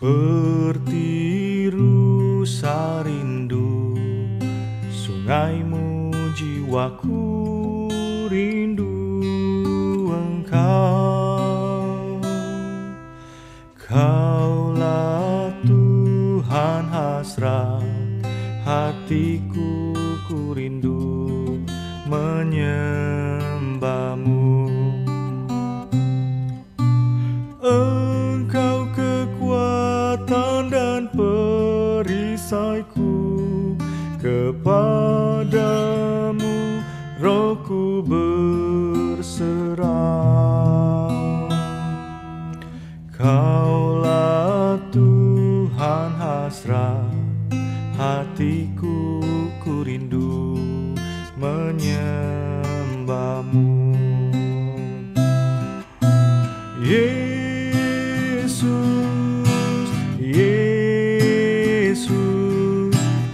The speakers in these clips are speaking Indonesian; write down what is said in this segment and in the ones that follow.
Bertiru sarindu sungaimu, jiwaku rindu engkau. Kaulah Tuhan hasrat hatiku, ku rindu menyembahmu. Engkau kekuatan dan perisaiku, kepadamu rohku berserah. Kaulah Tuhan hasrat hatiku, ku rindu menyembahmu. Yesus, Yesus,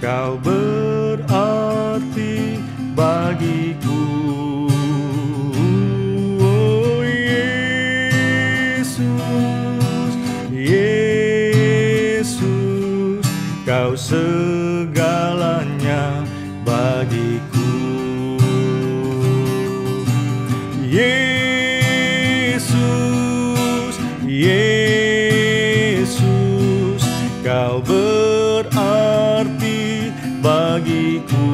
kau berarti bagiku. Oh Yesus, Yesus, kau segalanya bagiku. Yesus, Yesus, kau berarti bagiku.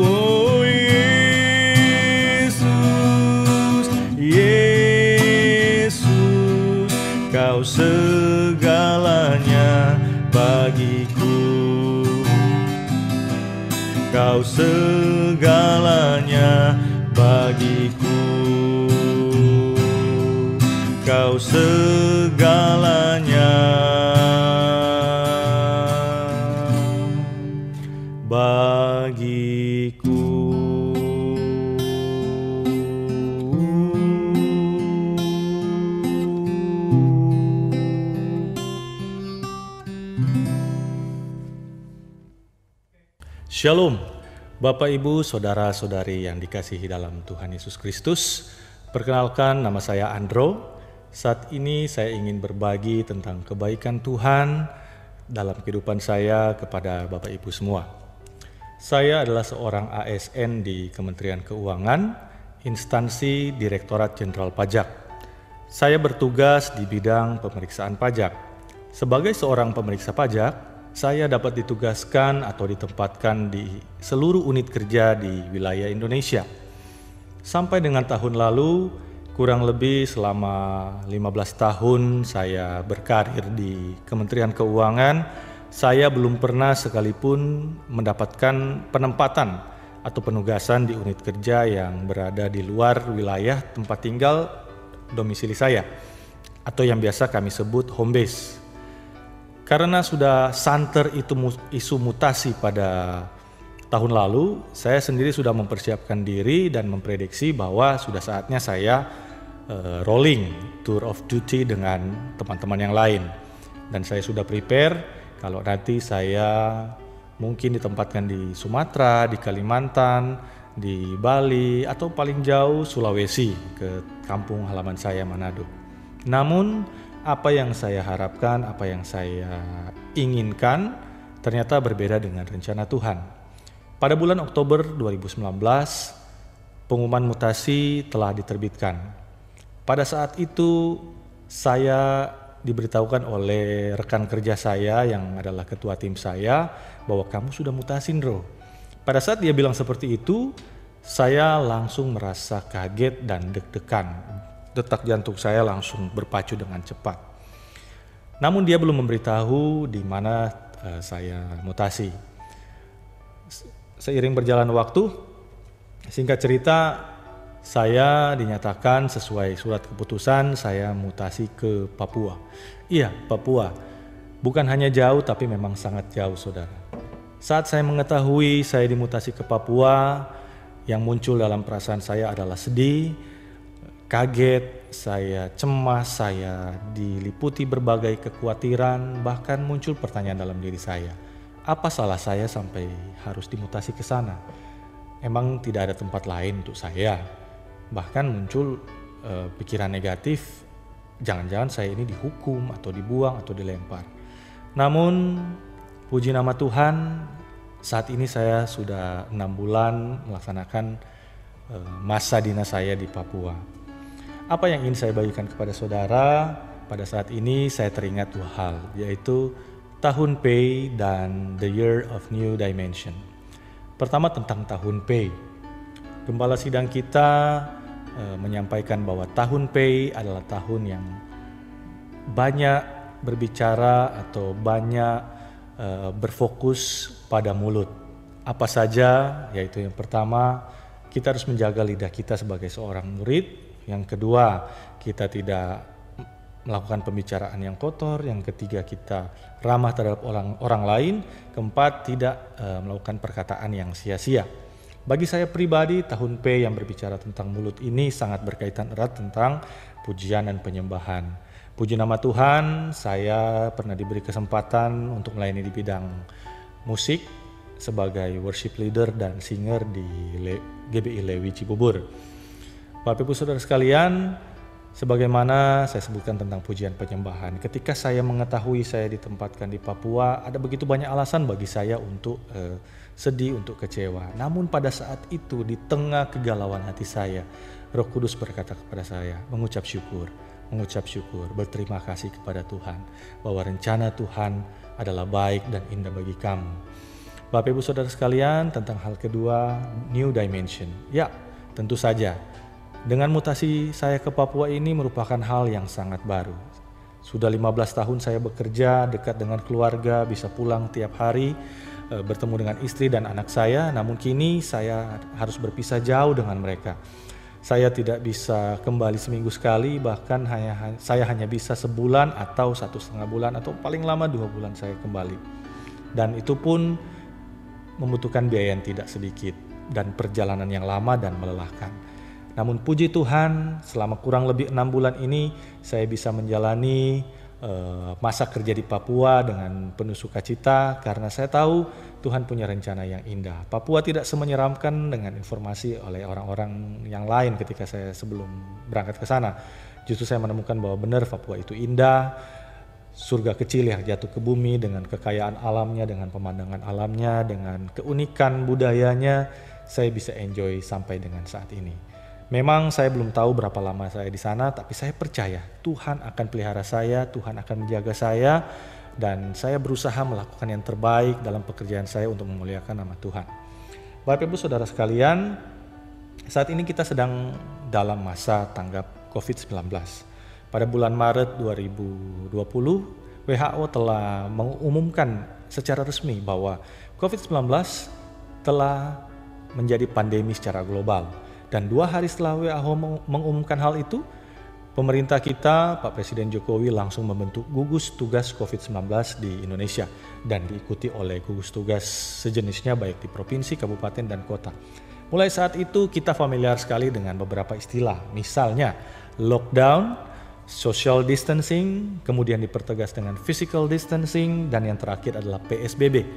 Oh Yesus, Yesus, kau segalanya bagiku. Kau segalanya bagiku. Kau segalanya bagiku. Shalom, Bapak Ibu, Saudara-saudari yang dikasihi dalam Tuhan Yesus Kristus. Perkenalkan, nama saya Andro. Saat ini saya ingin berbagi tentang kebaikan Tuhan dalam kehidupan saya kepada Bapak Ibu semua. Saya adalah seorang ASN di Kementerian Keuangan, instansi Direktorat Jenderal Pajak. Saya bertugas di bidang pemeriksaan pajak. Sebagai seorang pemeriksa pajak, saya dapat ditugaskan atau ditempatkan di seluruh unit kerja di wilayah Indonesia. Sampai dengan tahun lalu, kurang lebih selama 15 tahun saya berkarir di Kementerian Keuangan, saya belum pernah sekalipun mendapatkan penempatan atau penugasan di unit kerja yang berada di luar wilayah tempat tinggal domisili saya, atau yang biasa kami sebut home base. Karena sudah santer itu isu mutasi pada tahun lalu, saya sendiri sudah mempersiapkan diri dan memprediksi bahwa sudah saatnya saya rolling tour of duty dengan teman-teman yang lain. Dan saya sudah prepare kalau nanti saya mungkin ditempatkan di Sumatera, di Kalimantan, di Bali, atau paling jauh Sulawesi ke kampung halaman saya Manado. Namun apa yang saya harapkan, apa yang saya inginkan ternyata berbeda dengan rencana Tuhan. Pada bulan Oktober 2019, pengumuman mutasi telah diterbitkan. Pada saat itu saya diberitahukan oleh rekan kerja saya yang adalah ketua tim saya bahwa kamu sudah mutasi, Ndro. Pada saat dia bilang seperti itu, saya langsung merasa kaget dan deg-degan. Detak jantung saya langsung berpacu dengan cepat. Namun dia belum memberitahu di mana saya mutasi. Seiring berjalan waktu, singkat cerita, saya dinyatakan sesuai surat keputusan saya mutasi ke Papua. Iya, Papua. Bukan hanya jauh tapi memang sangat jauh, saudara. Saat saya mengetahui saya dimutasi ke Papua, yang muncul dalam perasaan saya adalah sedih, kaget, saya cemas, saya diliputi berbagai kekhawatiran, bahkan muncul pertanyaan dalam diri saya. Apa salah saya sampai harus dimutasi ke sana? Emang tidak ada tempat lain untuk saya? Bahkan muncul pikiran negatif, jangan-jangan saya ini dihukum atau dibuang atau dilempar. Namun puji nama Tuhan, saat ini saya sudah 6 bulan melaksanakan masa dinas saya di Papua. Apa yang ingin saya bagikan kepada saudara, pada saat ini saya teringat 2 hal, yaitu tahun Pei dan the year of new dimension. Pertama tentang tahun Pei. Gembala sidang kita menyampaikan bahwa tahun Pei adalah tahun yang banyak berbicara atau banyak berfokus pada mulut. Apa saja? Yaitu yang pertama, kita harus menjaga lidah kita sebagai seorang murid. Yang kedua, kita tidak melakukan pembicaraan yang kotor. Yang ketiga, kita ramah terhadap orang lain. Keempat, tidak melakukan perkataan yang sia-sia. Bagi saya pribadi, tahun P yang berbicara tentang mulut ini sangat berkaitan erat tentang pujian dan penyembahan. Puji nama Tuhan, saya pernah diberi kesempatan untuk melayani di bidang musik sebagai worship leader dan singer di GBI Lewi Cibubur. Bapak Ibu Saudara sekalian, sebagaimana saya sebutkan tentang pujian penyembahan, ketika saya mengetahui saya ditempatkan di Papua, ada begitu banyak alasan bagi saya untuk sedih, untuk kecewa. Namun pada saat itu, di tengah kegalauan hati saya, Roh Kudus berkata kepada saya, mengucap syukur, berterima kasih kepada Tuhan, bahwa rencana Tuhan adalah baik dan indah bagi kamu. Bapak Ibu Saudara sekalian, tentang hal kedua, new dimension. Ya, tentu saja, dengan mutasi saya ke Papua ini merupakan hal yang sangat baru. Sudah 15 tahun saya bekerja dekat dengan keluarga, bisa pulang tiap hari, bertemu dengan istri dan anak saya, namun kini saya harus berpisah jauh dengan mereka. Saya tidak bisa kembali seminggu sekali, bahkan saya hanya bisa sebulan atau 1,5 bulan atau paling lama 2 bulan saya kembali. Dan itu pun membutuhkan biaya yang tidak sedikit dan perjalanan yang lama dan melelahkan. Namun puji Tuhan, selama kurang lebih 6 bulan ini saya bisa menjalani masa kerja di Papua dengan penuh sukacita, karena saya tahu Tuhan punya rencana yang indah. Papua tidak semenyeramkan dengan informasi oleh orang-orang yang lain ketika saya sebelum berangkat ke sana. Justru saya menemukan bahwa benar Papua itu indah, surga kecil yang jatuh ke bumi dengan kekayaan alamnya, dengan pemandangan alamnya, dengan keunikan budayanya, saya bisa enjoy sampai dengan saat ini. Memang saya belum tahu berapa lama saya di sana, tapi saya percaya Tuhan akan pelihara saya, Tuhan akan menjaga saya, dan saya berusaha melakukan yang terbaik dalam pekerjaan saya untuk memuliakan nama Tuhan. Bapak Ibu Saudara sekalian, saat ini kita sedang dalam masa tanggap COVID-19. Pada bulan Maret 2020, WHO telah mengumumkan secara resmi bahwa COVID-19 telah menjadi pandemi secara global. Dan 2 hari setelah WHO mengumumkan hal itu, pemerintah kita, Pak Presiden Jokowi langsung membentuk gugus tugas COVID-19 di Indonesia dan diikuti oleh gugus tugas sejenisnya baik di provinsi, kabupaten, dan kota. Mulai saat itu kita familiar sekali dengan beberapa istilah, misalnya lockdown, social distancing, kemudian dipertegas dengan physical distancing, dan yang terakhir adalah PSBB.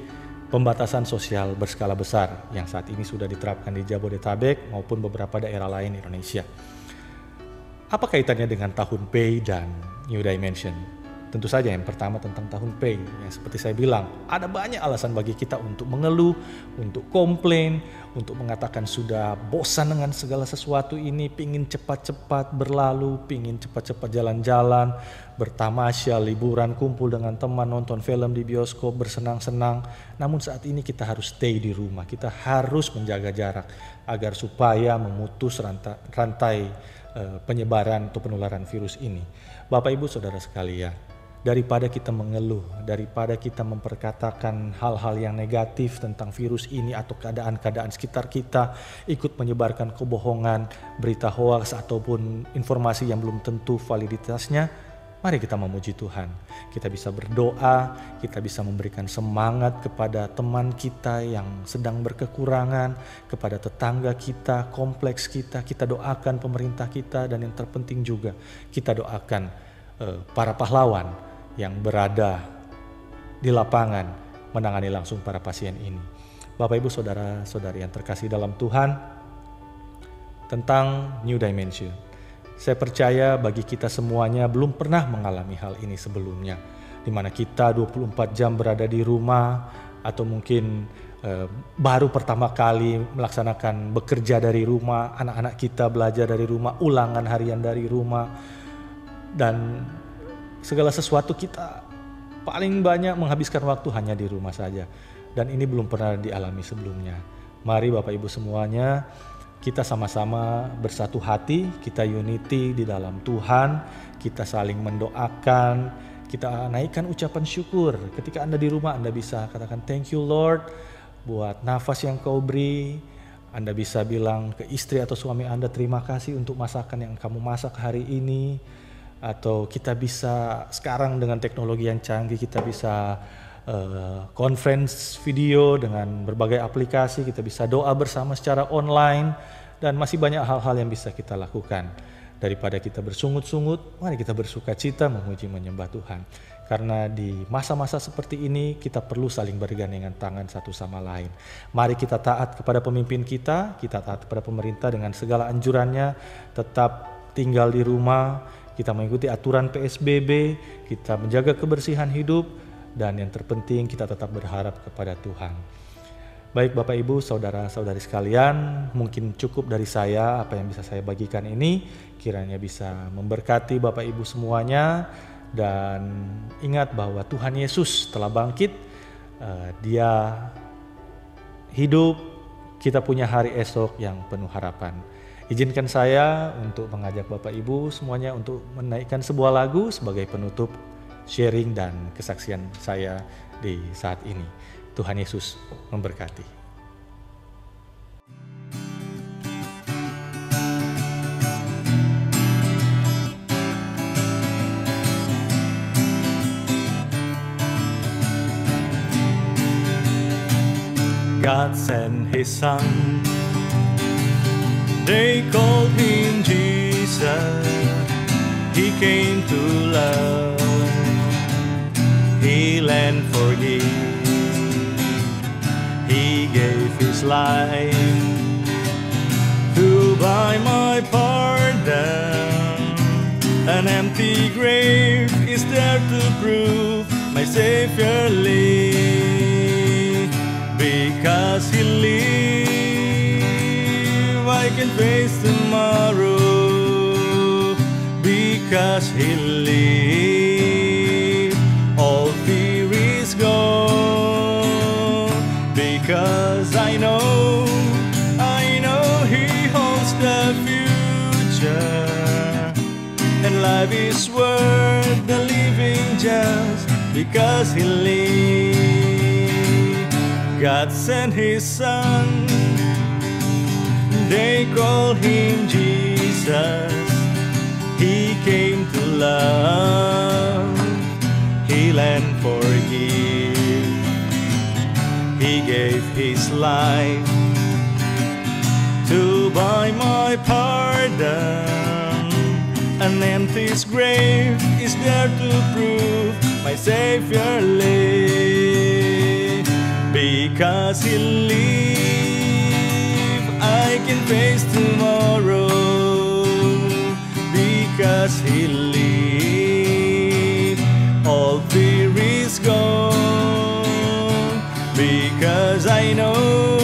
Pembatasan sosial berskala besar yang saat ini sudah diterapkan di Jabodetabek maupun beberapa daerah lain Indonesia. Apa kaitannya dengan tahun Pei dan New Dimension? Tentu saja yang pertama tentang tahun Pei, yang seperti saya bilang, ada banyak alasan bagi kita untuk mengeluh, untuk komplain, untuk mengatakan sudah bosan dengan segala sesuatu ini, pingin cepat-cepat berlalu, pingin cepat-cepat jalan-jalan, bertamasya, liburan, kumpul dengan teman, nonton film di bioskop, bersenang-senang. Namun saat ini kita harus stay di rumah, kita harus menjaga jarak agar supaya memutus rantai penyebaran atau penularan virus ini. Bapak Ibu Saudara sekalian, daripada kita mengeluh, daripada kita memperkatakan hal-hal yang negatif tentang virus ini atau keadaan-keadaan sekitar kita, ikut menyebarkan kebohongan, berita hoaks ataupun informasi yang belum tentu validitasnya, mari kita memuji Tuhan. Kita bisa berdoa, kita bisa memberikan semangat kepada teman kita yang sedang berkekurangan, kepada tetangga kita, kompleks kita doakan pemerintah kita, dan yang terpenting juga kita doakan para pahlawan yang berada di lapangan menangani langsung para pasien ini. Bapak Ibu Saudara-saudari yang terkasih dalam Tuhan, tentang New Dimension. Saya percaya bagi kita semuanya belum pernah mengalami hal ini sebelumnya, di mana kita 24 jam berada di rumah, atau mungkin baru pertama kali melaksanakan bekerja dari rumah, anak-anak kita belajar dari rumah, ulangan harian dari rumah, dan segala sesuatu kita paling banyak menghabiskan waktu hanya di rumah saja. Dan ini belum pernah dialami sebelumnya. Mari Bapak Ibu semuanya, kita sama-sama bersatu hati, kita unity di dalam Tuhan, kita saling mendoakan, kita naikkan ucapan syukur. Ketika Anda di rumah, Anda bisa katakan thank you Lord buat nafas yang kau beri. Anda bisa bilang ke istri atau suami Anda, terima kasih untuk masakan yang kamu masak hari ini. Atau kita bisa sekarang dengan teknologi yang canggih, kita bisa conference video dengan berbagai aplikasi, kita bisa doa bersama secara online, dan masih banyak hal-hal yang bisa kita lakukan. Daripada kita bersungut-sungut, mari kita bersuka cita memuji menyembah Tuhan. Karena di masa-masa seperti ini kita perlu saling bergandengan tangan satu sama lain. Mari kita taat kepada pemimpin kita taat kepada pemerintah dengan segala anjurannya, tetap tinggal di rumah, kita mengikuti aturan PSBB, kita menjaga kebersihan hidup, dan yang terpenting kita tetap berharap kepada Tuhan. Baik Bapak Ibu, saudara-saudari sekalian, mungkin cukup dari saya apa yang bisa saya bagikan ini. Kiranya bisa memberkati Bapak Ibu semuanya, dan ingat bahwa Tuhan Yesus telah bangkit, Dia hidup, kita punya hari esok yang penuh harapan. Izinkan saya untuk mengajak Bapak Ibu semuanya untuk menaikkan sebuah lagu sebagai penutup sharing dan kesaksian saya di saat ini. Tuhan Yesus memberkati. God sent His Son, they called Him Jesus. He came to love, heal and forgive. He gave His life to buy my pardon. An empty grave is there to prove my Savior lives. Because He lives, I can face tomorrow. Because He lives, all fear is gone. Because I know He holds the future, and life is worth the living just because He lives. God sent His Son, they call Him Jesus. He came to love, heal and forgive. He gave His life to buy my pardon. An empty grave is there to prove my Savior lives. Because He lives, I can face tomorrow. Because He lives, all fear is gone. Because I know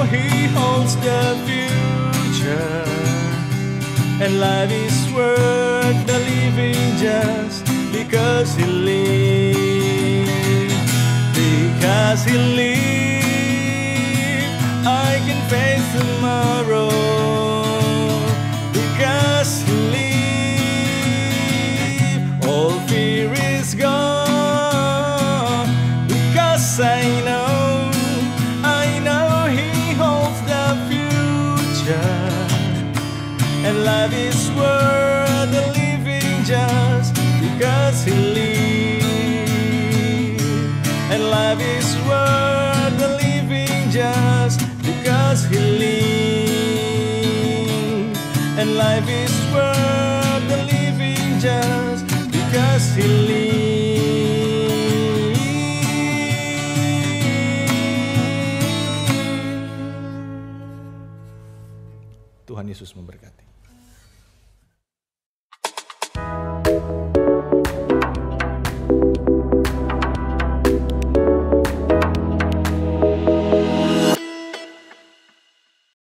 He holds the future, and life is worth the living just because He lives. Because He lives, I can face tomorrow. Because He lives, all fear is gone. Because I know He holds the future, and life is worth the living just because He lives. And life is worth the living just because He lives. And life is worth